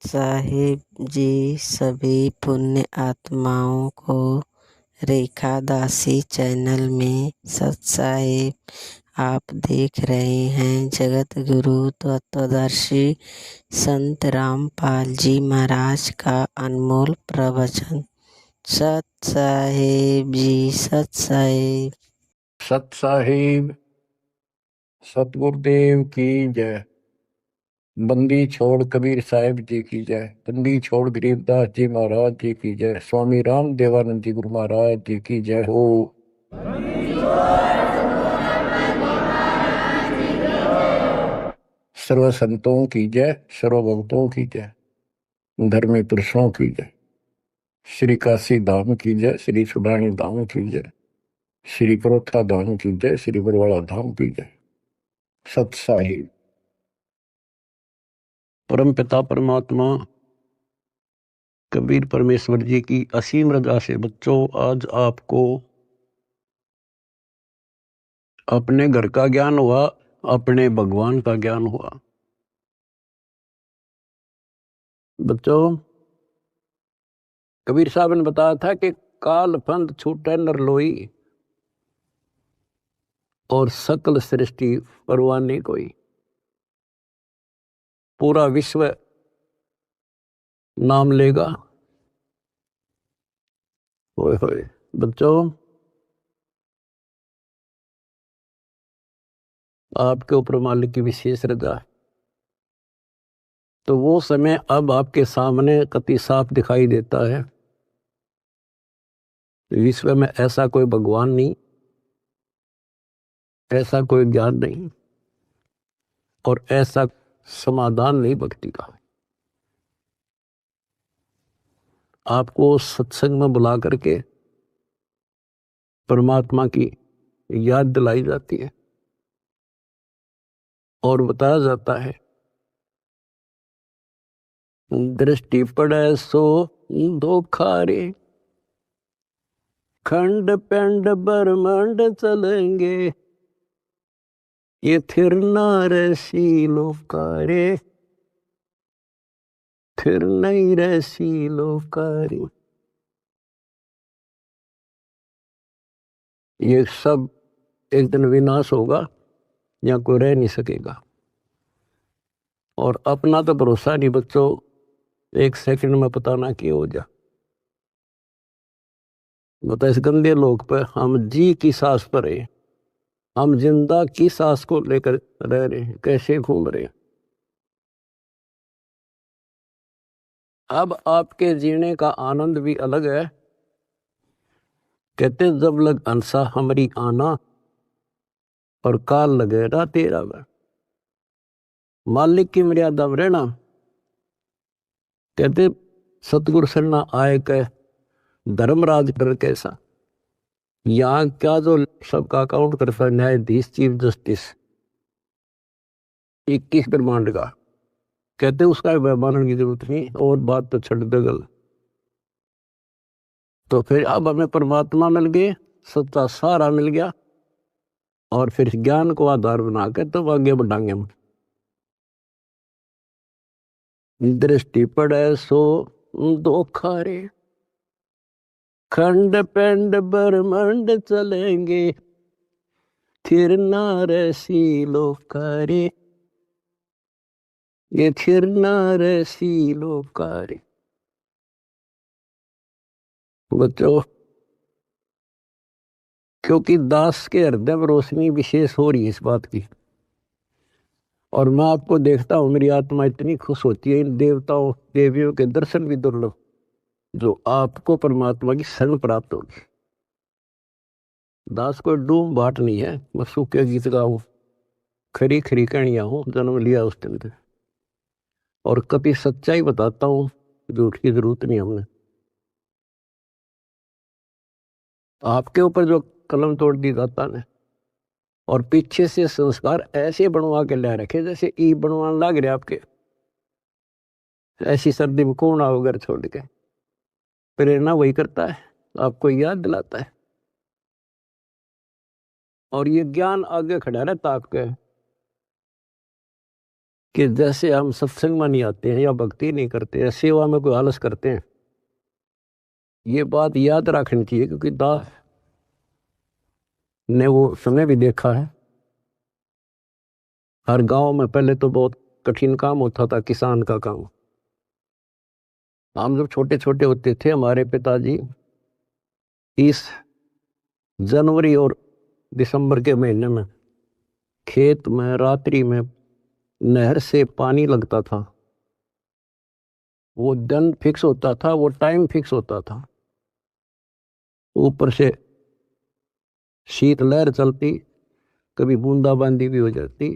साहिब जी सभी पुण्य आत्माओं को रेखा दासी चैनल में सत साहिब आप देख रहे हैं जगत गुरु तत्वदर्शी संत रामपाल जी महाराज का अनमोल प्रवचन। सत साहिब जी, सत साहिब। सत साहिब सतगुरुदेव की जय। बंदी छोड़ कबीर साहिब जी की जय। बंदी छोड़ गरीबदास जी महाराज जी की जय। स्वामी राम देवानंद जी गुरु महाराज जी की जय हो। सर्व संतों की जय, सर्व भक्तों की जय, धर्मी पुरुषों की जय। श्री काशी धाम की जय, श्री सुडानी धाम की जय, श्री परोथा धाम की जय, श्री बरवाड़ा धाम की जय। सत साहिब। परम पिता परमात्मा कबीर परमेश्वर जी की असीम रजा से बच्चों आज आपको अपने घर का ज्ञान हुआ, अपने भगवान का ज्ञान हुआ। बच्चों कबीर साहब ने बताया था कि काल फंद छूटे नर लोई और सकल सृष्टि परवाने कोई। पूरा विश्व नाम लेगा। होए होए बच्चों आपके ऊपर मालिक की विशेष रजा है। तो वो समय अब आपके सामने कति साफ दिखाई देता है। विश्व में ऐसा कोई भगवान नहीं, ऐसा कोई ज्ञान नहीं और ऐसा समाधान नहीं भक्ति का। आपको सत्संग में बुला करके परमात्मा की याद दिलाई जाती है और बताया जाता है दृष्टि पड़े सो धोखा रे, खंड पेंड ब्रह्मांड चलेंगे, ये थिर नारसी लोकारे, थिर नहीं रसी लोकारे। ये सब एक दिन विनाश होगा या कोई रह नहीं सकेगा। और अपना तो भरोसा नहीं बच्चों, एक सेकंड में पता ना क्या हो जा। बता इस गंदे लोक पर हम जी की सांस पर है, हम जिंदा की सांस को लेकर रह रहे हैं, कैसे घूम रहे हैं। अब आपके जीने का आनंद भी अलग है। कहते जब लग अंसा हमारी आना और काल लगे ना तेरा वह। मालिक की मर्यादा में रहना। कहते सतगुरु सरना आए कह धर्मराज डर कैसा। यहाँ क्या जो सबका अकाउंट करता है न्यायाधीश चीफ जस्टिस 21 ब्रह्मांड का, कहते उसका मानने की जरूरत नहीं और बात तो छड़ दे गल। तो फिर अब हमें परमात्मा मिल गए, सच्चा सारा मिल गया और फिर ज्ञान को आधार बना के तब आगे बढ़ाएंगे हम। दृष्टि पड़े सो धोखा रे, खंड पेंड ब्रह्मांड चलेंगे, थिर नारसी लोकारे, ये थिर नारसी लोकारे। बच्चों क्योंकि दास के हृदय में रोशनी विशेष हो रही है इस बात की, और मैं आपको देखता हूं मेरी आत्मा इतनी खुश होती है। इन देवताओं देवियों के दर्शन भी दुर्लभ जो आपको परमात्मा की शरण प्राप्त होगी। दास कोई डूम बाट नहीं है, मैं सूखे गीत गाऊं, खरी खरी कहानियां हूं, जन्म लिया उस दिन से। और कभी सच्चाई बताता हूं, झूठ की जरूरत नहीं हमने। आपके ऊपर जो कलम तोड़ दी दाता ने और पीछे से संस्कार ऐसे बनवा के ले रखे जैसे ई बनवाने लग रहे आपके। ऐसी सर्दी में कौन आओ घर छोड़ के। प्रेरणा वही करता है, आपको याद दिलाता है और ये ज्ञान आगे खड़ा रहता आपके। कि जैसे हम सत्संग में नहीं आते हैं या भक्ति नहीं करते हैं, सेवा में कोई आलस करते हैं। ये बात याद रखनी चाहिए, क्योंकि दास ने वो समय भी देखा है। हर गांव में पहले तो बहुत कठिन काम होता था, किसान का काम। हम जब छोटे छोटे होते थे, हमारे पिताजी इस जनवरी और दिसंबर के महीने में खेत में रात्रि में नहर से पानी लगता था। वो दिन फिक्स होता था, वो टाइम फिक्स होता था। ऊपर से शीत लहर चलती, कभी बूंदाबांदी भी हो जाती,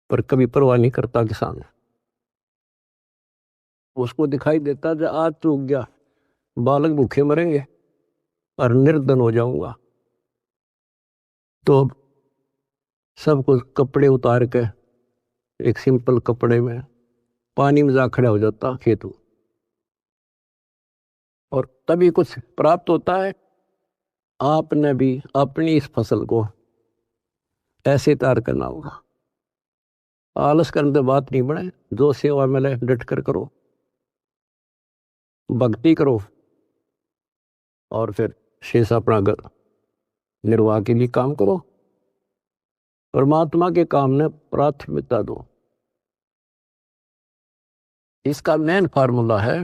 पर कभी परवाह नहीं करता किसान। उसको दिखाई देता जो आज चूक गया, बालक भूखे मरेंगे और निर्धन हो जाऊंगा। तो सब कुछ कपड़े उतार के एक सिंपल कपड़े में पानी में जा खड़ा हो जाता खेत, और तभी कुछ प्राप्त होता है। आपने भी अपनी इस फसल को ऐसे तैयार करना होगा। आलस करने से बात नहीं बने, जो सेवा मिले डट कर करो, भक्ति करो, और फिर शेष अपना घर निर्वाह के लिए काम करो। परमात्मा के काम ने प्राथमिकता दो। इसका मेन फार्मूला है,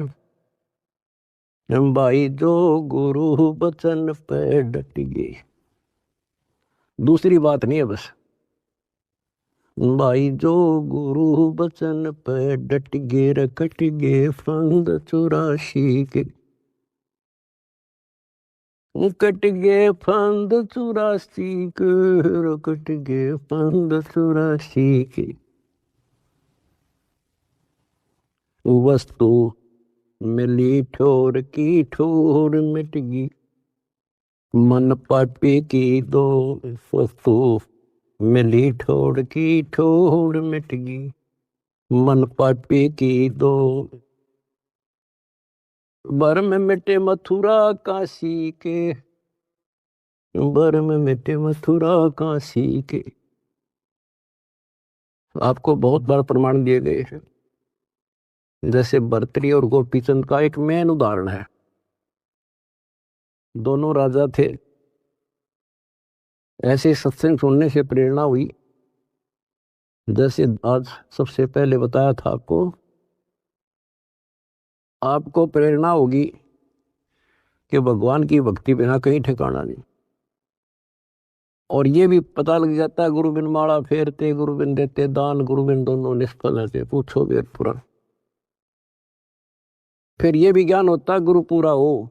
भाई जो गुरु बचन पे डट गए। दूसरी बात नहीं है बस। भाई जो गुरु बचन पे डट गे, रकट गे फंद 84 के। कट गे फंद 84 के, रकट गे फंद 84 के। वस्तु मिली ठोर की ठोर मिट गई, मन पापी की दो। वस्तु मिली ठोर की ठोर मिट गई, मन पापी की दो। बर में मिटे मथुरा काशी के, बर में मिटे मथुरा काशी के। आपको बहुत बार प्रमाण दिए गए हैं। जैसे भर्तृहरि और गोपीचंद का एक मेन उदाहरण है। दोनों राजा थे। ऐसे सत्संग सुनने से प्रेरणा हुई, जैसे आज सबसे पहले बताया था आपको प्रेरणा होगी कि भगवान की भक्ति बिना कहीं ठिकाना नहीं। और ये भी पता लग जाता है, गुरु बिन माला फेरते, गुरु बिन देते दान, गुरु बिन दोनों निष्फल रहते, पूछो वेद पुराण। फिर ये भी ज्ञान होता है गुरु पूरा हो।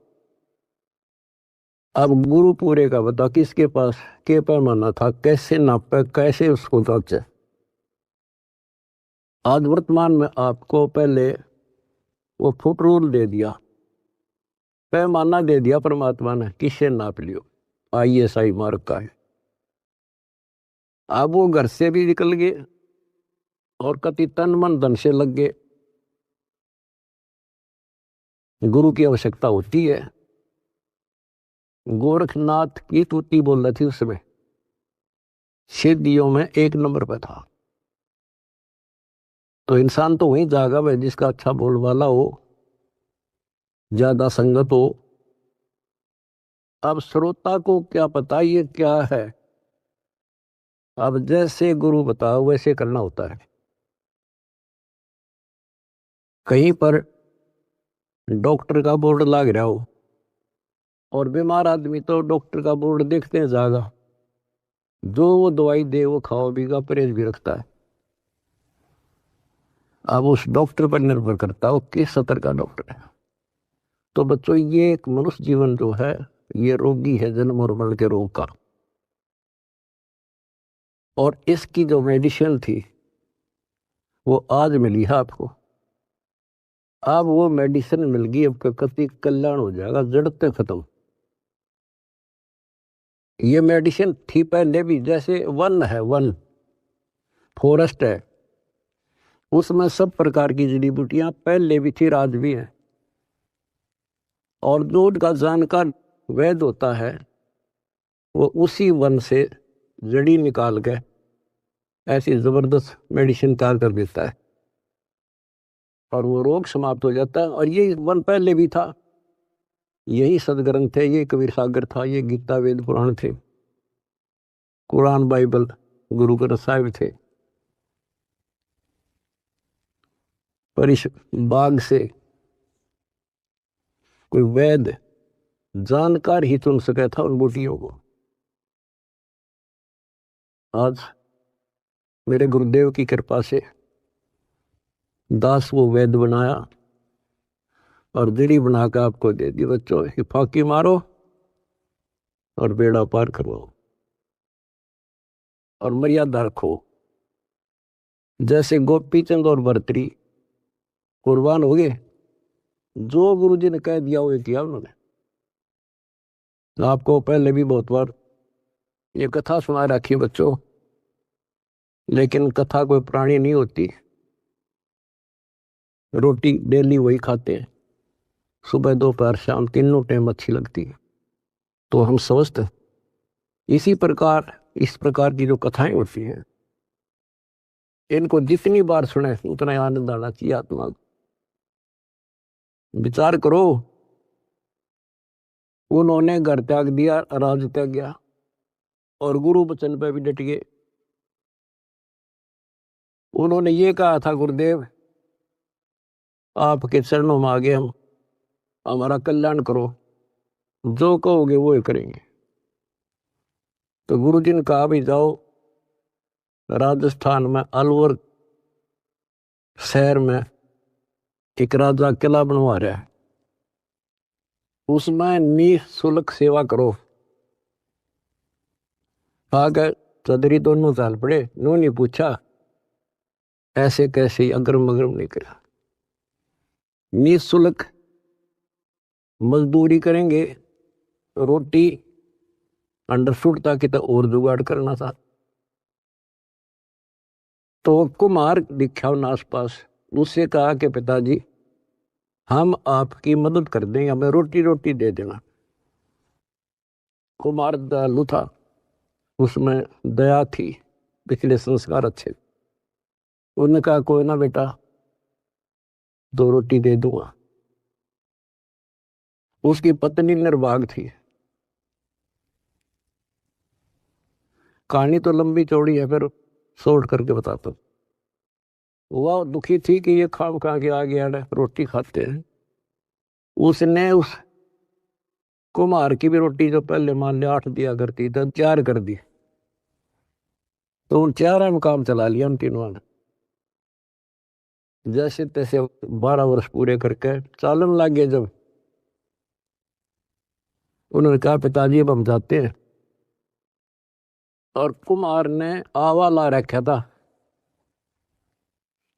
अब गुरु पूरे का बता, किसके पास के पैमाना था, कैसे नापे, कैसे उसको जांचे। आज वर्तमान में आपको पहले वो फुट रूल दे दिया, पैमाना दे दिया परमात्मा ने, किससे नाप लियो। ISI मार्क का है। अब वो घर से भी निकल गए और कति तन मन धन से लग गए। गुरु की आवश्यकता होती है। गोरखनाथ की तूती बोल रही थी उसमें, सिद्धियों में 1 नंबर पे था। तो इंसान तो वही जागा भाई जिसका अच्छा बोल वाला हो, ज्यादा संगत हो। अब श्रोता को क्या पता ये क्या है। अब जैसे गुरु बताओ वैसे करना होता है। कहीं पर डॉक्टर का बोर्ड लग रहा हो और बीमार आदमी तो डॉक्टर का बोर्ड देखते हैं जागा, जो वो दवाई दे वो खाओ बीगा, परहेज भी रखता है। अब उस डॉक्टर पर निर्भर करता है वो किस स्तर का डॉक्टर है। तो बच्चों, ये एक मनुष्य जीवन जो है ये रोगी है, जन्म और मरण के रोग का। और इसकी जो मेडिसिन थी वो आज मिली है आपको। अब वो मेडिसिन मिल गई, अब कति कल्याण हो जाएगा, जड़ते खत्म। ये मेडिसिन थी पहले भी, जैसे वन है, वन फॉरेस्ट है, उसमें सब प्रकार की जड़ी बूटियां पहले भी थी, आज भी है। और जो का जानकार वैद्य होता है वो उसी वन से जड़ी निकाल के ऐसी जबरदस्त मेडिसिन तैयार कर देता है और वो रोग समाप्त हो जाता है। और ये वन पहले भी था, यही सदग्रंथ है, ये कबीर सागर था, ये गीता वेद पुराण थे, कुरान बाइबल गुरु ग्रंथ साहिब थे। पर इस बाग से कोई वैद जानकार ही चुन सका था उन बूटियों को। आज मेरे गुरुदेव की कृपा से दास वो वैद बनाया और दीड़ी बनाकर आपको दे दी। बच्चों ये फाकी मारो और बेड़ा पार करवाओ और मर्यादा रखो। जैसे गोपी चंद और भर्तरी कुर्बान हो गए, जो गुरु जी ने कह दिया वो किया उन्होंने। आपको पहले भी बहुत बार ये कथा सुना रखी बच्चों, लेकिन कथा कोई प्राणी नहीं होती। रोटी डेली वही खाते हैं, सुबह दोपहर शाम तीनों टाइम अच्छी लगती है। तो हम स्वस्थ इसी प्रकार, इस प्रकार की जो कथाएं होती हैं, इनको जितनी बार सुने उतना आनंद आना चाहिए आत्मा को। विचार करो, उन्होंने घर त्याग दिया, राज त्याग गया और गुरु वचन पे भी डट गए। उन्होंने ये कहा था, गुरुदेव आपके चरणों में आ गए हम, हमारा कल्याण करो, जो कहोगे वो ही करेंगे। तो गुरु जी ने कहा भी जाओ, राजस्थान में अलवर शहर में एक राजा किला बनवा रहा है, उसमें निःशुल्क सेवा करो। आगे चौधरी दोनों चाल पड़े, उन्होंने पूछा ऐसे कैसे, अग्रम अग्रम नहीं करा। निःशुल्क मजदूरी करेंगे, रोटी अंडरस्टूड था कि तो और जुगाड़ करना था। तो कुमार दिखा उन आसपास, उससे कहा कि पिताजी हम आपकी मदद कर देंगे, हमें रोटी रोटी दे देना। कुमार दयालु था, उसमें दया थी, पिछले संस्कार अच्छे। उन्होंने कहा कोई ना बेटा, 2 रोटी दे दूंगा। उसकी पत्नी निर्भाग थी। कहानी तो लंबी चौड़ी है, फिर शॉर्ट करके बताता हूँ। वह दुखी थी कि ये खाम खा के आ गया, रोटी खाते हैं। उसने उस कुम्हार की भी रोटी जो पहले मान लिया 8 दिया करती तो 4 कर दी। तो उन 4 में काम चला लिया उन तीनों ने। जैसे तैसे 12 वर्ष पूरे करके चालन लग गए। जब उन्होंने कहा पिताजी अब हम जाते हैं, और कुम्हार ने आवा ला रखा था,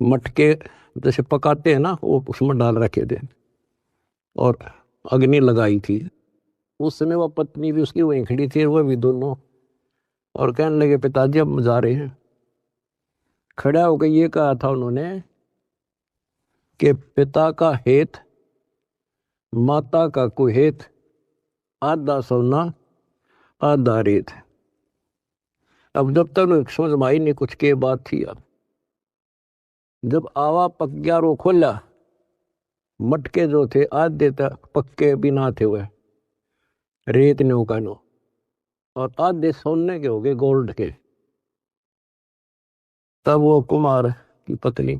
मटके जैसे पकाते हैं ना, वो उसमें डाल रखे थे और अग्नि लगाई थी। उस समय वह पत्नी भी उसकी वहीं खड़ी थी, वह भी दोनों, और कहने लगे पिताजी अब हम जा रहे हैं। खड़ा होकर ये कहा था उन्होंने कि पिता का हेत माता का कुहेत, आधा सोना आधा रेत। अब जब तक समझ में आई नहीं कुछ के बात थी। अब जब आवा पक गया रो खोला, मटके जो थे आधे तक पक्के बिना थे हुए, रेत ने उकानो, और आधे सोने के हो गए, गोल्ड के। तब वो कुमार की पत्नी,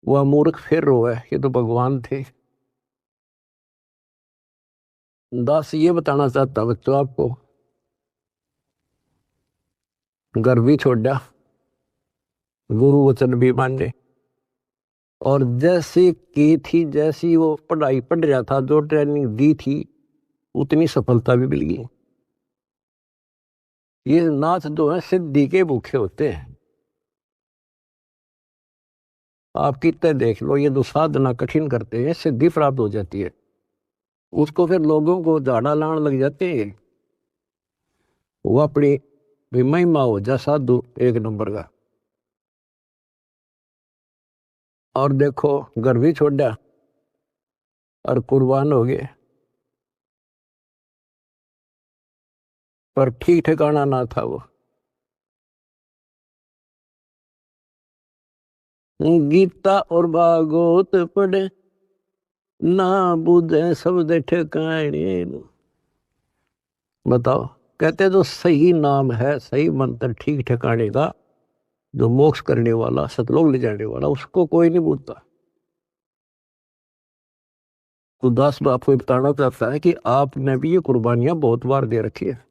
वह मूर्ख फिर रोए, ये तो भगवान थे। दास ये बताना चाहता बच्चों आपको, घर भी छोड़ा, गुरु वचन भी माने, और जैसे की थी, जैसी वो पढ़ाई पढ़ रहा था, जो ट्रेनिंग दी थी, उतनी सफलता भी मिल गई। ये नाथ जो है सिद्धि के भूखे होते हैं। आप कितने देख लो, ये जो साधना कठिन करते हैं सिद्धि प्राप्त हो जाती है, उसको फिर लोगों को झाड़ा लाने लग जाते हैं। वो अपनी भी महिमा हो जा साधु एक नंबर का। और देखो घर भी छोड़ा और कुर्बान हो गए, पर ठीक ठिकाना ना था वो। गीता और भागवत पढ़े ना बुझे शब्द ठिकाने। बताओ, कहते जो सही नाम है, सही मंत्र ठीक ठिकाने का, जो मोक्ष करने वाला, सतलोक ले जाने वाला, उसको कोई नहीं पूछता। तो दास आपको बताना चाहता है कि आपने भी ये कुर्बानियां बहुत बार दे रखी है।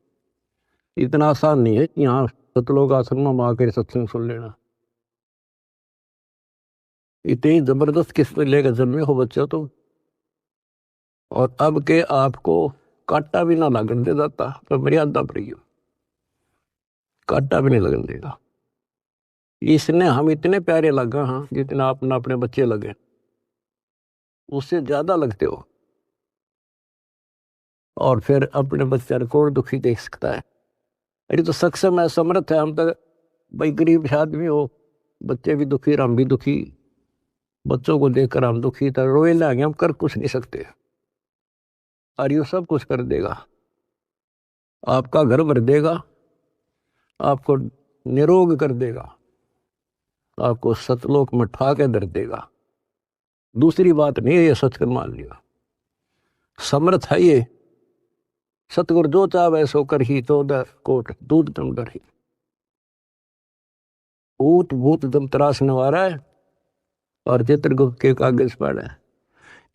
इतना आसान नहीं है कि यहाँ सतलोक आश्रम में आकर सत्संग सुन लेना। इतनी जबरदस्त किस्मत लेकर जन्मे हो बच्चों तो, और अब के आपको कांटा भी ना लगन दे जाता तो मर्यादा रही हो, कांटा भी नहीं लगन देगा। इसने हम इतने प्यारे लगा, हाँ, जितना अपना अपने बच्चे लगे, उससे ज्यादा लगते हो। और फिर अपने बच्चे को कौन दुखी देख सकता है? अरे तो सक्षम है, समर्थ है, हम तो भाई गरीब आदमी हो, बच्चे भी दुखी, हम भी दुखी, बच्चों को देखकर हम दुखी, तो रोए लाएंगे, हम कर कुछ नहीं सकते। और ये सब कुछ कर देगा, आपका घर भर देगा, आपको निरोग कर देगा, आपको सतलोक में ठा के धर देगा। दूसरी बात नहीं है, ये सच कर मान लिया, समर्थ है ये। सतगुरु जो चाहे सो कर ही, तो कोट दूध दम डर ही। ऊट भूत दम त्रास नवारा है, और चित्रगुप्त के कागज पर है।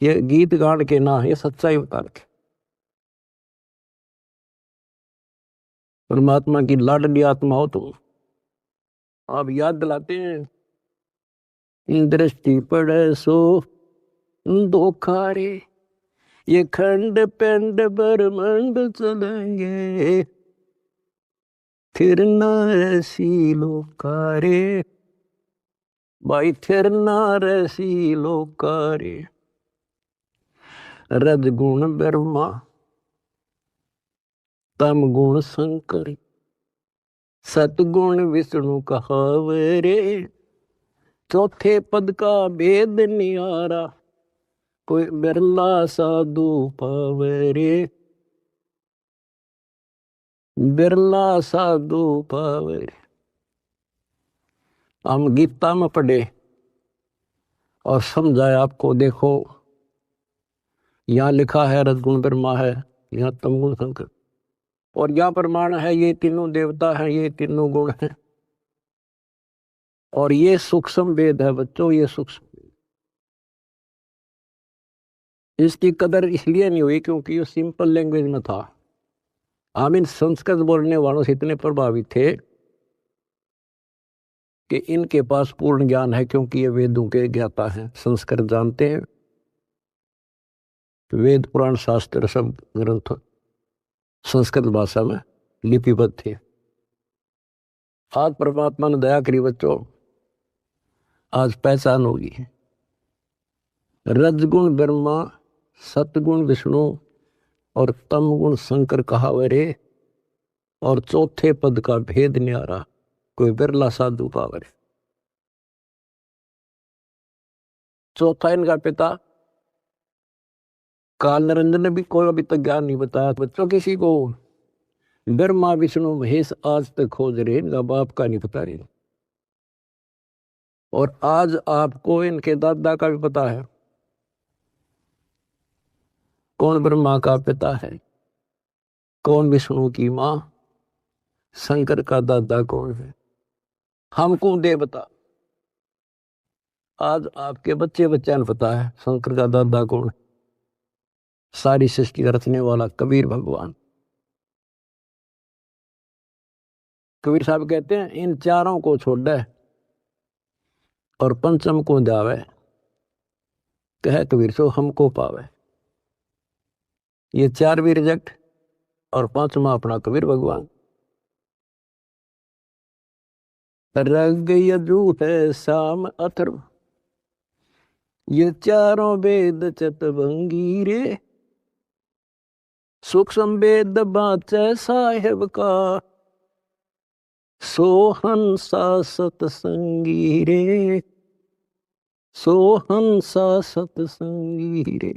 ये गीत गान के ना, ये सच्चाई बता रखे। परमात्मा की लाडली आत्मा हो तुम, आप याद दिलाते हैं। दृष्टि पड़े सो धोखा रे, ये खंड पिंड ब्रह्मांड चलेंगे, फिर ना ऐसी लोकारे, भाई फिर ना ऐसी लोकारे। रजगुण ब्रह्मा, तम गुण शंकर, सतगुण विष्णु कहावरे, चौथे पद का भेद नियारा, कोई बिरला साधु पावरे, बिरला साधु पावरे। हम गीता में पढ़े और समझाए आपको। देखो, यहाँ लिखा है रजगुण ब्रह्मा है, यहाँ तमगुण शंकर, और यहाँ प्रमाण है ये तीनों देवता हैं, ये तीनों गुण हैं। और ये सूक्ष्म वेद है बच्चों, ये सूक्ष्म। इसकी कदर इसलिए नहीं हुई क्योंकि ये सिंपल लैंग्वेज में था। हम इन संस्कृत बोलने वालों से इतने प्रभावित थे कि इनके पास पूर्ण ज्ञान है, क्योंकि ये वेदों के ज्ञाता हैं, संस्कृत जानते हैं। वेद पुराण शास्त्र सब ग्रंथ संस्कृत भाषा में लिपिबद्ध थे। आज परमात्मा ने दया करी बच्चों, आज पहचान होगी। रजगुण ब्रह्मा, सतगुण विष्णु और तमगुण शंकर कहावरे, और चौथे पद का भेद न्यारा, कोई बिरला साधु पावरे। चौथा इनका पिता काल निरंजन ने भी कोई अभी तक ज्ञान नहीं बताया बच्चों किसी को। ब्रह्मा विष्णु महेश आज तक खोज रहे, इनका बाप का नहीं पता रहे। और आज आपको इनके दादा का भी पता है, कौन ब्रह्मा का पिता है, कौन विष्णु की माँ, शंकर का दादा कौन है। हमको देवता, आज आपके बच्चे ने पता है शंकर का दादा कौन है। सारी सृष्टि का रचने वाला कबीर भगवान। कबीर साहब कहते हैं, इन चारों को छोड़ दे और पंचम को जावे, कहे कबीर सो हमको पावे। ये चार भी रिजेक्ट, और पांचवा अपना कबीर भगवान। रग यजु है शाम अथर्व, ये चारों वेद चतवंगी रे, सूक्ष्म वेद बाचे साहेब का, सोहंसा सतसंगी रे, सोहंसा सतसंगी रे।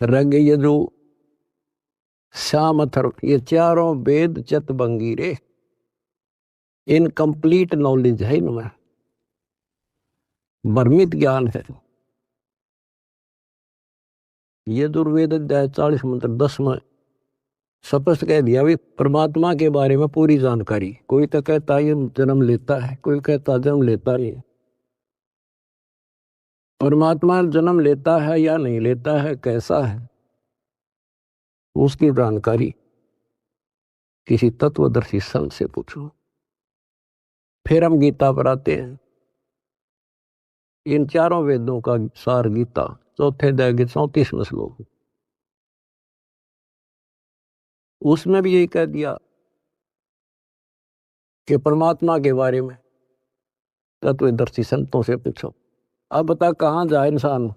रग यजु श्याम अथर्व, ये चारों वेद चतवंगी रे। इनकम्प्लीट नॉलेज है इनमें, भ्रमित ज्ञान है। ये दुर्वेद अध्याय 40 मंत्र 10 में स्पष्ट कह दिया भी परमात्मा के बारे में पूरी जानकारी। कोई तो कहता है ये जन्म लेता है, कोई कहता जन्म लेता नहीं। परमात्मा जन्म लेता है या नहीं लेता है, कैसा है, उसकी जानकारी किसी तत्वदर्शी संत से पूछो। फिर हम गीता पर आते हैं। इन चारों वेदों का सार गीता, चौथे अध्याय के 34वें श्लोक, उसमें भी यही कह दिया कि परमात्मा के बारे में तत्वदर्शी संतों से पूछो। अब बता कहाँ जाए इंसान।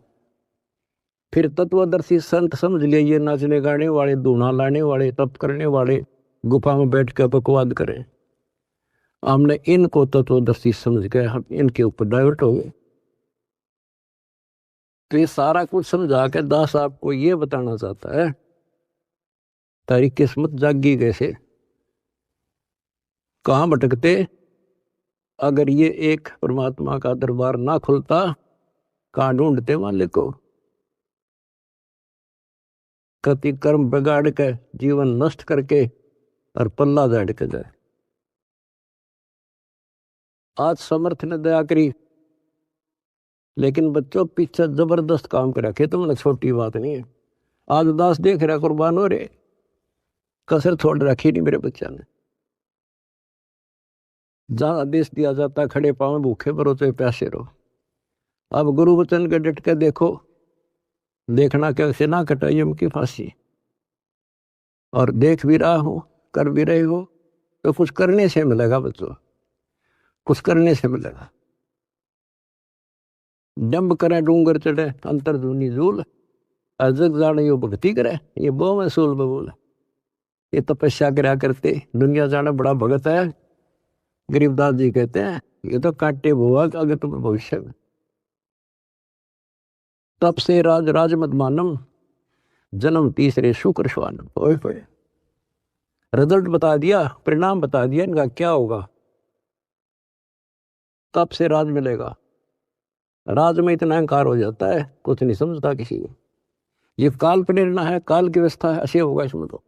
फिर तत्वदर्शी संत समझ लिए ये नाचने गाने वाले, दूना लाने वाले, तप करने वाले, गुफा में बैठ कर बकवाद करें। हमने इनको तत्वदर्शी समझ गए, हम इनके ऊपर डाइवर्ट हो गए। तो ये सारा कुछ समझा के दास आपको ये बताना चाहता है तारी किस्मत जागी कैसे, कहाँ भटकते अगर ये एक परमात्मा का दरबार ना खुलता, कहाँ ढूंढते मालिक को। कति कर्म बिगाड़ के जीवन नष्ट करके और पल्ला झाड़ के जाए। आज समर्थ ने दया करी, लेकिन बच्चों पीछे जबरदस्त काम कर रखे, तो मतलब छोटी बात नहीं है। आज उदास देख रहा कुर्बान हो रहे, कसर छोड़ रखी नहीं मेरे बच्चा ने। जहां आदेश दिया जाता खड़े पांव भूखे भरो तो प्यासे रहो। अब गुरु वचन के डट के देखो, देखना कैसे ना कटाई उनकी फांसी। और देख भी रहा हो, कर भी रहे हो, तो कुछ करने से मिलेगा बच्चों, कुछ करने से मिलेगा। डंब करे डूंगर चढ़े अंतर धुनी झूल, अजग जाने यो भक्ति करे, ये बहु महसूल बबूल। ये तपस्या करा करते दुनिया जाना बड़ा भगत है। गरीबदास जी कहते हैं ये तो कांटे बोआ अगर तुम भविष्य में। तप से राज राज मत मानम, जन्म तीसरे शुक्र श्वानम। ओए रिजल्ट बता दिया, परिणाम बता दिया इनका क्या होगा। तप से राज मिलेगा। राज में इतना अहंकार हो जाता है, कुछ नहीं समझता किसी को। ये काल प्रेरणा है, काल की व्यवस्था है, ऐसे होगा इसमें तो।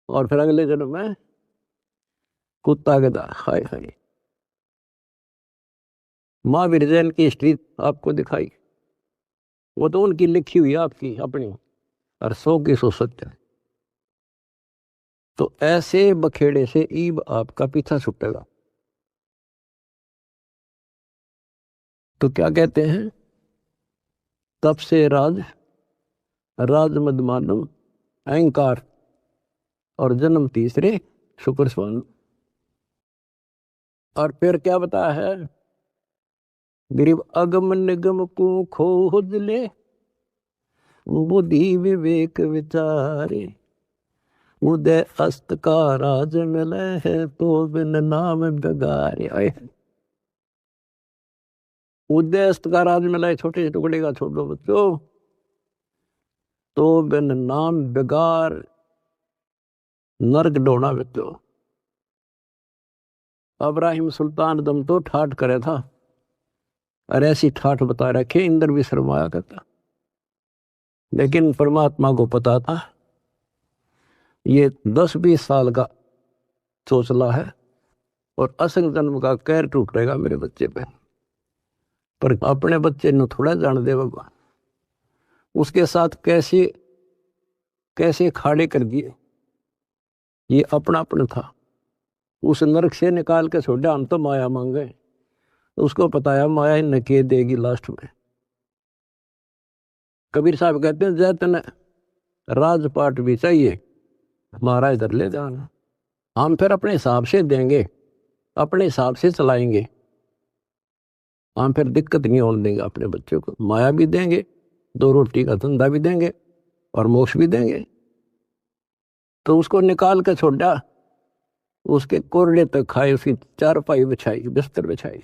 और फिर अगले जन्म में कुत्ता गधा। हाय हाय। महावीर जैन की हिस्ट्री आपको दिखाई, वो तो उनकी लिखी हुई आपकी अपनी, और 100 की 100 सत्य। तो ऐसे बखेड़े से ईब आपका पीछा छुटेगा। तो क्या कहते हैं, तप से राज राज मद मानम, अहंकार और जन्म तीसरे शुक्र स्वान। और फिर क्या बताया है, गरीब अगम निगम को खोज ले, बुद्धि विवेक विचारे, उदय अस्त का राज मिले है तो बिन नाम बगारे। उदय अस्त का राज मिला है, छोटे टुकड़े का छोड़ो बच्चों, तो बिन नाम बेगार नर्क डोना बच्चों। अब्राहिम सुल्तान दम तो ठाठ करे था, और ऐसी ठाठ बता रखे इंद्र भी शर्माया करता। लेकिन परमात्मा को पता था ये 10-20 साल का चोचला है और असंग जन्म का कहर टूटेगा मेरे बच्चे पे। पर अपने बच्चे ने थोड़ा जान दे भगवान, उसके साथ कैसे कैसे खाड़े कर दिए। ये अपना अपना था, उस नरक से निकाल के छोड़ा, हम तो माया मांगे। उसको बताया माया ही नके देगी लास्ट में। कबीर साहब कहते हैं जय तने राजपाट भी चाहिए, हमारा इधर ले जाना। हम फिर अपने हिसाब से देंगे, अपने हिसाब से चलाएंगे। हम फिर दिक्कत नहीं होने देंगे अपने बच्चों को। माया भी देंगे, 2 रोटी का धंधा भी देंगे और मोक्ष भी देंगे। तो उसको निकाल कर छोड़ा, उसके कोरडे तक खाए, उसकी चारपाई बिछाई, बिस्तर बिछाई।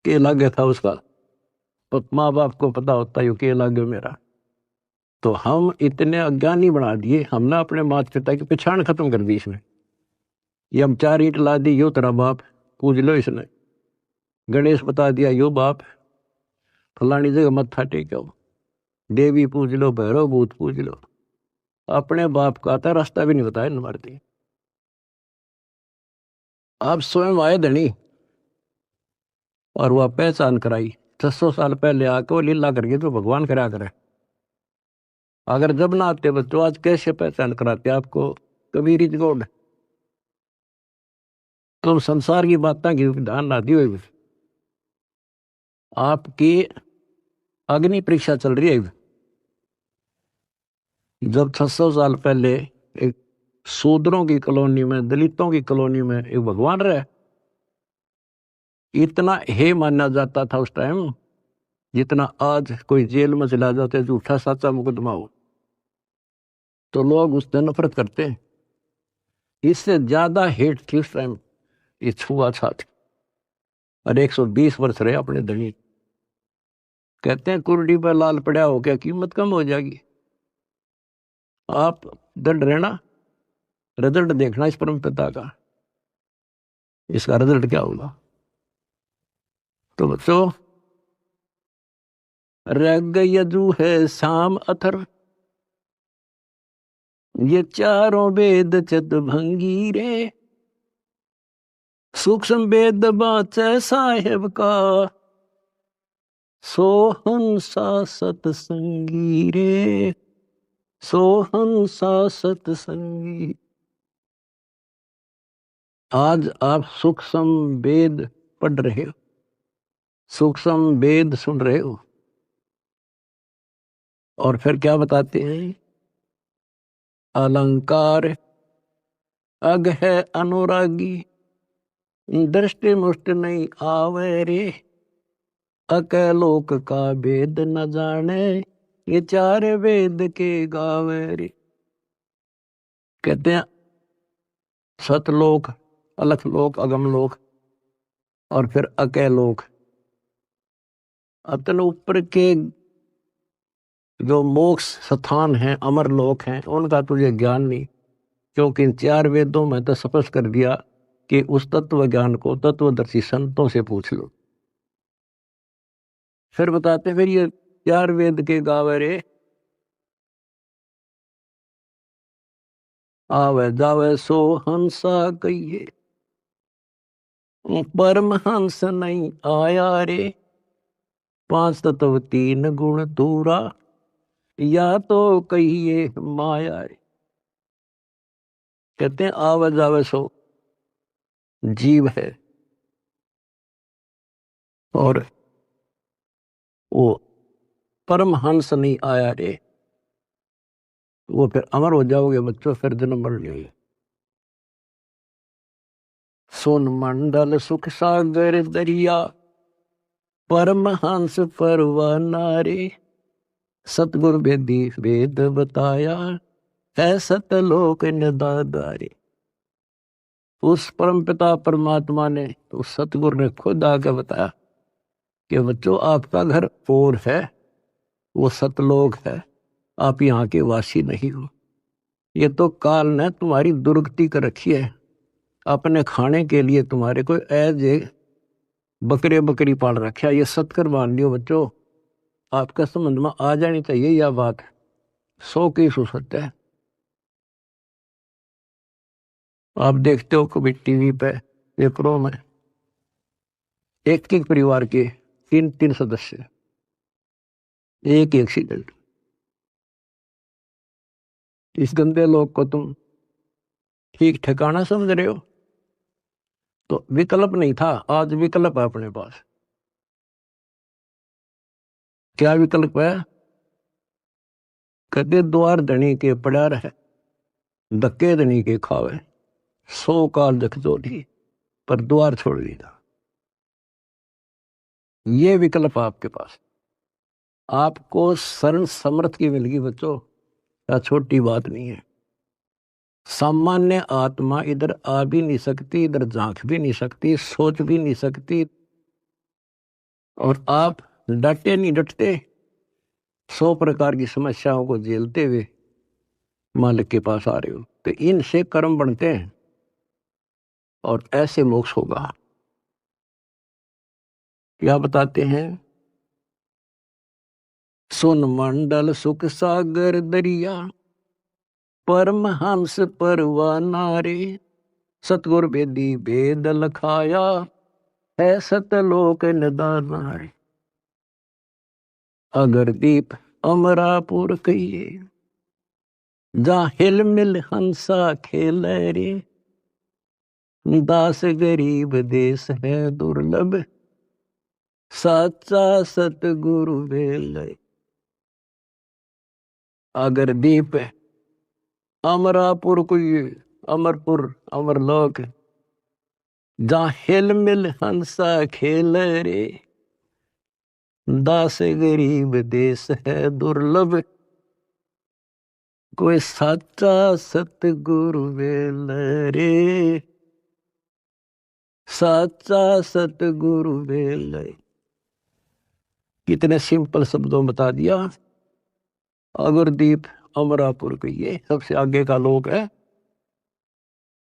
के लागे था उसका, माँ बाप को पता होता है के लागे मेरा। तो हम इतने अज्ञानी बना दिए, हमने अपने माता पिता की पहचान खत्म कर दी इसमें। ये हम 4 ईंट ला दी, यो तेरा बाप, पूज लो इसने। गणेश बता दिया, यो बाप, फलानी जगह मत्था टेको, देवी पूज लो, भैरव भूत पूज लो। अपने बाप का आता रास्ता भी नहीं बताया न मारती। आप स्वयं आए धनी और वह पहचान कराई। 600 साल पहले आके वो लीला करके तो भगवान करा करे। अगर जब ना आते बच्चों, आज कैसे पहचान कराते आपको कबीर इज गॉड। तुम संसार की बातें की ध्यान ना दियो। आपकी अग्नि परीक्षा चल रही है। जब 600 साल पहले एक शूद्रों की कॉलोनी में, दलितों की कॉलोनी में एक भगवान रहे, इतना हे माना जाता था उस टाइम जितना आज कोई जेल में चला जाते झूठा सच्चा मुकदमा हो तो लोग उससे नफरत करते हैं। इससे ज्यादा हेट थी उस टाइम ये छुआछूत। और 120 वर्ष रहे अपने धनी। कहते हैं कुर्डी पर लाल पड़ा हो क्या कीमत कम हो जाएगी। आप दंड रहना, रिजल्ट देखना इस परम पिता का, इसका रिजल्ट क्या होगा। तो बच्चों, रग यजु है शाम अथर, ये चारों वेद चतुर्भंगी रे, सूक्ष्म वेद बाचे साहेब का, सोहन सा सतसंगी रे, सोहन सा सतसंगी। आज आप सूक्ष्म वेद पढ़ रहे हो, सूक्ष्म वेद सुन रहे हो, और फिर क्या बताते हैं, अलंकार अग है अनुरागी, दृष्टि मुष्ट नहीं आवे रे, अकलोक का वेद न जाने, ये 4 वेद के गावे रे। कहते हैं सतलोक, अलखलोक, अगमलोक और फिर अकलोक। अतन ऊपर के जो मोक्ष स्थान हैं, अमर लोक हैं, उनका तुझे ज्ञान नहीं, क्योंकि इन 4 वेदों में तो स्पष्ट कर दिया कि उस तत्व ज्ञान को तत्वदर्शी संतों से पूछ लो। फिर बताते फिर ये 4 वेद के गावे रे, आवे जावे सो हंसा कहिए, परमहंस नहीं आया रे, 5 तत्व 3 गुण दूरा, या तो कहिए माया रे। कहते हैं आवे जावे सो जीव है, और वो परमहंस नहीं आया रे, वो फिर अमर हो जाओगे बच्चों, फिर जन्म मर जाओगे। सोन मंडल सुख सागर दरिया, परमहंस परवाना रे, सतगुरु वेदी वेद बताया, है सतलोक निदादारी। उस परम पिता परमात्मा ने, उस सतगुरु ने खुद आकर बताया कि बच्चों आपका घर और है, वो सतलोक है, आप यहाँ के वासी नहीं हो। ये तो काल ने तुम्हारी दुर्गति कर रखी है, अपने खाने के लिए तुम्हारे को ऐज बकरे बकरी पाल रखा है। ये सत्कर मान लियो बच्चों, आपका संबंध में आ जानी चाहिए यह बात, 100 की सत्य है। आप देखते हो कभी टीवी पे पेपरों में एक एक परिवार के 3 सदस्य, एक एक्सीडेंट। इस गंदे लोग को तुम ठीक ठिकाना समझ रहे हो? तो विकल्प नहीं था, आज विकल्प है अपने पास। क्या विकल्प है? कहते द्वार धनी के पड़ा रहे, धक्के धनी के खावे, 100 काल जख जोड़ी, पर द्वार छोड़ दिया। ये विकल्प आपके पास, आपको शरण समर्थ की मिलगी बच्चों, क्या छोटी बात नहीं है। सामान्य आत्मा इधर आ भी नहीं सकती, इधर झांक भी नहीं सकती, सोच भी नहीं सकती, और आप डटे नहीं डटते, 100 प्रकार की समस्याओं को झेलते हुए मालिक के पास आ रहे हो। तो इनसे कर्म बनते हैं। और ऐसे मोक्ष होगा। क्या बताते हैं? सुन मंडल सुख सागर दरिया, परमहंस परवाना रे, सतगुर बेदी वेद लखाया, है सतलोक निदाना रे। अगर दीप अमरापुर कहिए, जा हिल मिल हंसा खेल रे, दास गरीब देश है दुर्लभ, साचा सतगुरु वेल। अगर दीप अमरापुर कोई, अमरपुर अमरलोक, जा हिल मिल हंसा खेल रे, दास गरीब देश है दुर्लभ, कोई साचा सतगुरु वेल रे, साचा सतगुरु वेल। कितने सिंपल शब्दों में बता दिया। अगर दीप अमरापुर के ये सबसे आगे का लोक है,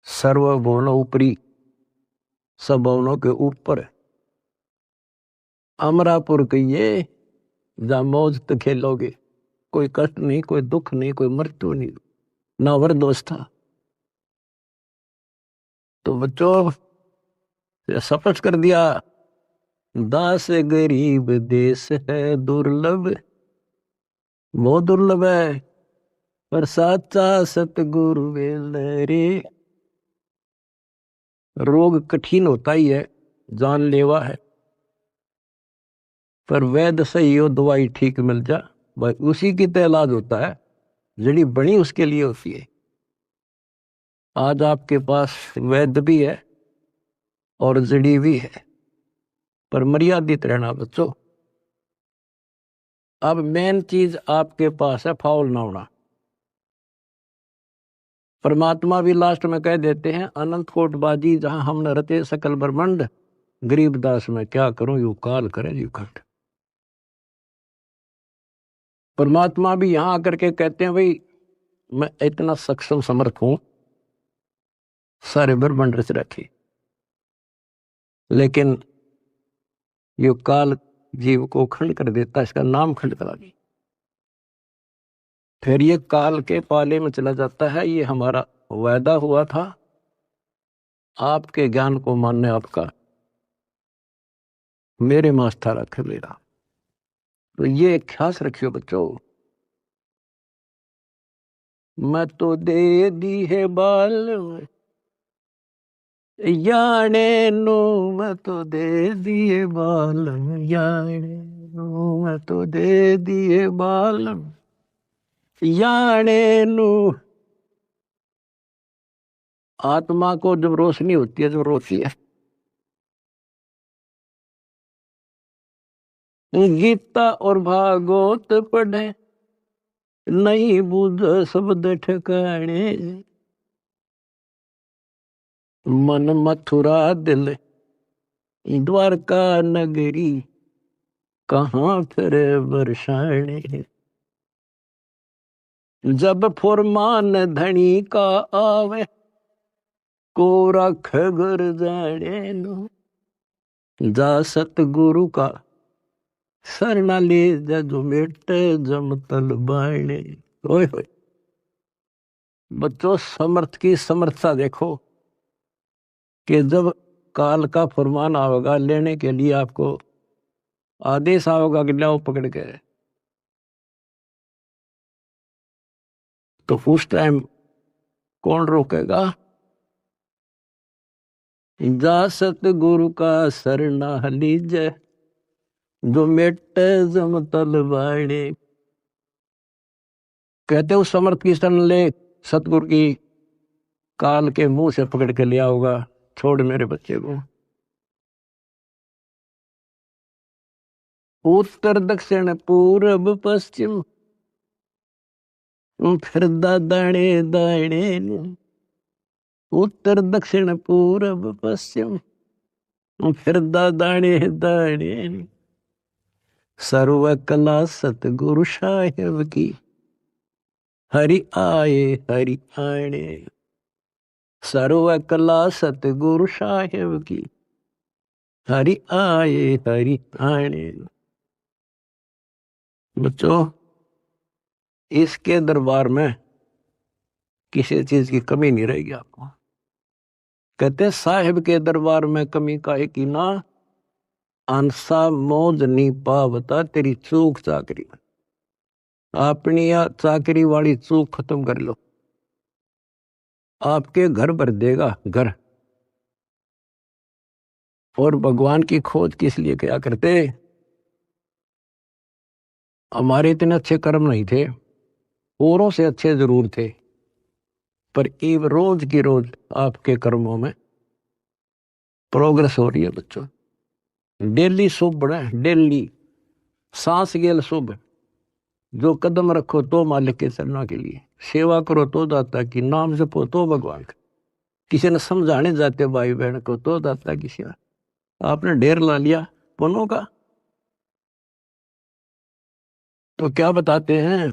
सर्वभुवन ऊपरी, सब भवनों के ऊपर। अमरापुर के ये जहां मौज तो खेलोगे, कोई कष्ट नहीं, कोई दुख नहीं, कोई मृत्यु नहीं, ना वरदोस्था। तो बच्चों स्पष्ट कर दिया, दास गरीब देश है दुर्लभ, बहुत दुर्लभ है, पर साचा सतगुरु वेल रे। रोग कठिन होता ही है, जानलेवा है, पर वैद्य सही हो, दवाई ठीक मिल जा, भाई उसी की तो इलाज होता है, जड़ी बनी उसके लिए होती है। आज आपके पास वैद्य भी है और जड़ी भी है, पर मर्यादित रहना बच्चों। अब मेन चीज आपके पास है फाउल ना होना। परमात्मा भी लास्ट में कह देते हैं, अनंत कोट बाजी जहां हमने रचे सकल ब्रह्मंड, गरीबदास में क्या करूं यू काल करे यू खंड। परमात्मा भी यहां आकर के कहते हैं, भाई मैं इतना सक्षम समर्थ हूं, सारे ब्रह्मंड रच रखे, लेकिन ये काल जीव को खंड कर देता, इसका नाम खंड करा दी, फिर ये काल के पाले में चला जाता है। ये हमारा वायदा हुआ था, आपके ज्ञान को मानने आपका, मेरे में आस्था रखे मेरा। तो ये ख्यास रखियो बच्चों, मैं तो दे दी है बाल याने नो, मैं तो दे दिए बाल याने नो, मैं तो दे दिए बाल याने नो। आत्मा को जब रोशनी होती है, जब रोती है, गीता और भागवत पढ़े, नहीं बुझ शब्द ठिकाने, मन मथुरा दिल द्वारका नगरी, कहाँ फिर बरसाने। जब फुरमान धनी का आवे, को रख घर जाने नो, जा सतगुरु का सरना ले जा, जो मेटे जम तल बाणे। ओए होए बच्चों, समर्थ की समर्थता देखो, कि जब काल का फरमान आवेगा लेने के लिए, आपको आदेश आवेगा कि लाओ पकड़ के, तो उस टाइम कौन रोकेगा? जा सतगुरु का सरना लीजे, जो मेट जम तल बाणे। कहते उस समर्थ की शरण ले, सतगुरु की काल के मुंह से पकड़ के लिया होगा, छोड़ मेरे बच्चे को। उत्तर दक्षिण पूर्व पश्चिम, फिर दाणे दाणे, उत्तर दक्षिण पूर्व पश्चिम, फिर दाणे दाणे। सर्व कला सतगुरु साहेब की, हरि आए हरि आने। सर्व कला सतगुरु साहेब की, हरि आए हरि आने। बच्चों, इसके दरबार में किसी चीज की कमी नहीं रहेगी आपको। कहते साहिब के दरबार में कमी काहे की ना, अंसा मौज नहीं पावता तेरी चूक चाकरी में। अपनी चाकरी वाली चूक खत्म कर लो, आपके घर भर देगा घर। और भगवान की खोज किस लिए क्या करते, हमारे इतने अच्छे कर्म नहीं थे, औरों से अच्छे जरूर थे, पर एक रोज की रोज आपके कर्मों में प्रोग्रेस हो रही है बच्चों। डेली शुभ बढ़े, डेली सांस गेल शुभ। जो कदम रखो तो मालिक के चरणों के लिए, सेवा करो तो दाता की, नाम जपो तो भगवान का। किसी ने समझाने जाते भाई बहन को तो दाता की सेवा। आपने ढेर ला लिया पुण्यों का, तो क्या बताते हैं,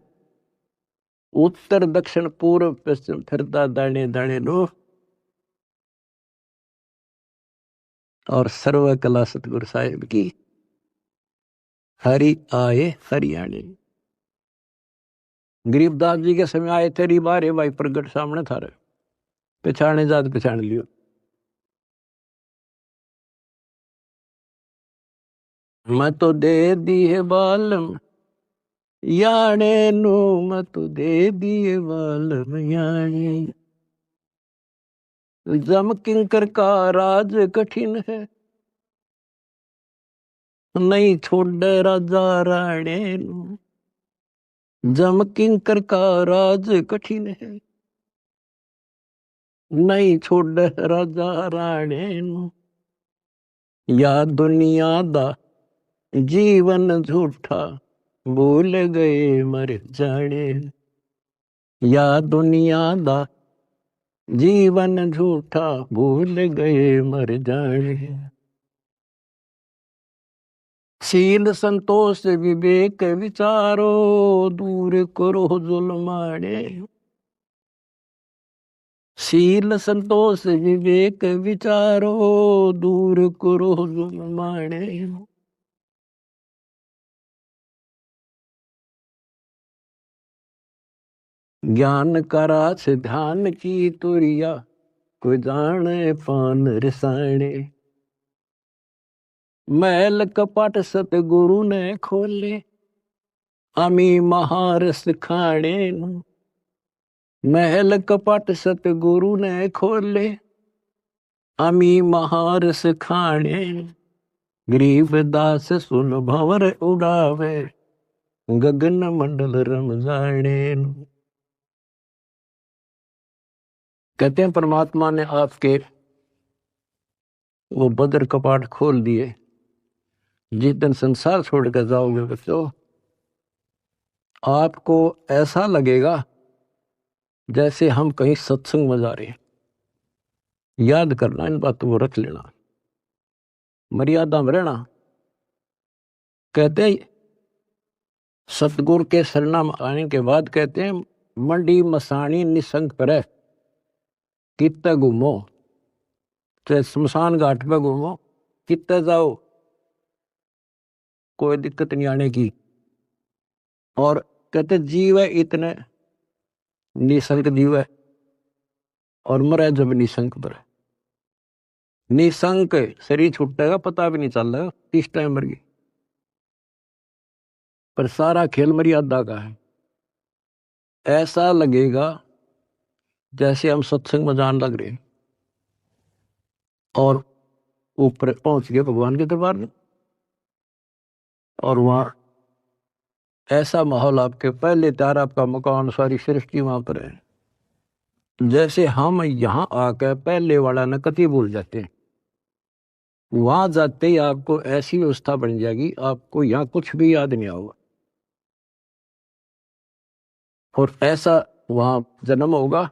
उत्तर दक्षिण पूर्व पश्चिम फिरता दाने दाने लो, और सर्व कला सतगुरु साहिब की, हरि आए हरि आने। गरीबदास जी के समय आए थे, रिबारे भाई प्रगट सामने था रे, पहचाने जात पहचान लियो। मैं तो दे दी है बालम याने नु, मैं तो दे दिए बालम याने। जम किंकर का राज कठिन है, नहीं छोड़ राजा राणे नु। जम किंकर का राज कठिन है, नहीं छोड़ राजा राणे नु। या दुनिया दा जीवन झूठा, भूल गए मर जाने। या दुनिया दा जीवन झूठा, भूल गए मर जाने। शील संतोष विवेक विचारो, दूर करो जुल्माने। शील संतोष विवेक विचारो, दूर करो जुल्माने। ज्ञान करा से ध्यान की तुरिया, कोई जाने पान रसाने। महल कपट सतगुरु ने खोले, अमी महारस खाने। महल कपट सतगुरु ने खोले, अमी महारस खाने। गरीब दास सुन भंवर उड़ावे, गगन मंडल रम जाने। कहते हैं परमात्मा ने आपके वो बदर कपाट खोल दिए। जिस दिन संसार छोड़कर जाओगे बच्चों, आपको ऐसा लगेगा जैसे हम कहीं सत्संग में जा रहे हैं। याद करना, इन बातों को रख लेना, मर्यादा में रहना। कहते हैं सतगुरु के शरणा में आने के बाद कहते हैं, मंडी मसानी निसंग करे, कित्ते घूमो, चाहे शमशान घाट पे घूमो, कित्ते जाओ, कोई दिक्कत नहीं आने की। और कहते जीव है इतने निसंग जीव है, और मरे जब निसंग पर। निसंग शरीर छूटेगा, पता भी नहीं चल रहा किस टाइम मर गई, पर सारा खेल मर्यादा का है। ऐसा लगेगा जैसे हम सत्संग में जान लग रहे हैं, और ऊपर पहुंच गए भगवान के दरबार में। और वहां ऐसा माहौल, आपके पहले तैयार, आपका मकान, सारी सृष्टि वहां पर है। जैसे हम यहाँ आकर पहले वाला न कति भूल जाते हैं, वहां जाते ही आपको ऐसी व्यवस्था बन जाएगी, आपको यहाँ कुछ भी याद नहीं होगा। और ऐसा वहां जन्म होगा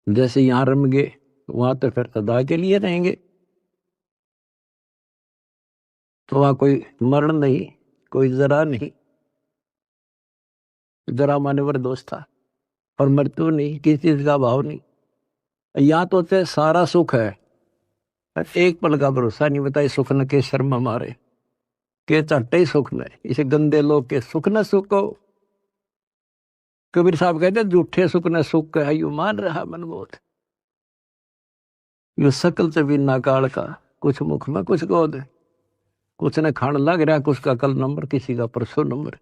जैसे यहाँ रम गए, वहां तो फिर सदा के लिए रहेंगे। तो वहां कोई मरण नहीं, कोई जरा नहीं। जरा माने वर दोष था, और मृत्यु नहीं, किसी चीज का भाव नहीं। या तो ते सारा सुख है, एक पल का भरोसा नहीं, बताए सुख न के शर्म मारे, के झट्टे ही सुख न, इसे गंदे लोग के सुख न सुखो। कबीर साहब कहते झूठे सुख न सुख है, यू मान रहा मनमोद, यू सकल से बिना काल का, कुछ मुख में कुछ गोद, कुछ ने खान लग रहा, कुछ का कल नंबर, किसी का परसों नंबर,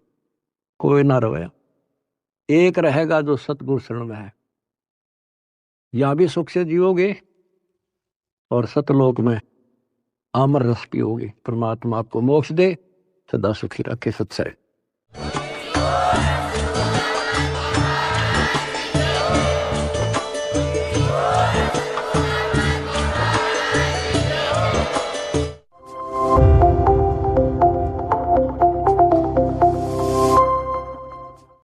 कोई ना रहे, एक रहेगा जो सतगुरु शरण में है। या भी सुख से जियोगे और सतलोक में अमर रस पियोगे। परमात्मा आपको मोक्ष दे, सदा सुखी रखे। सत्संग।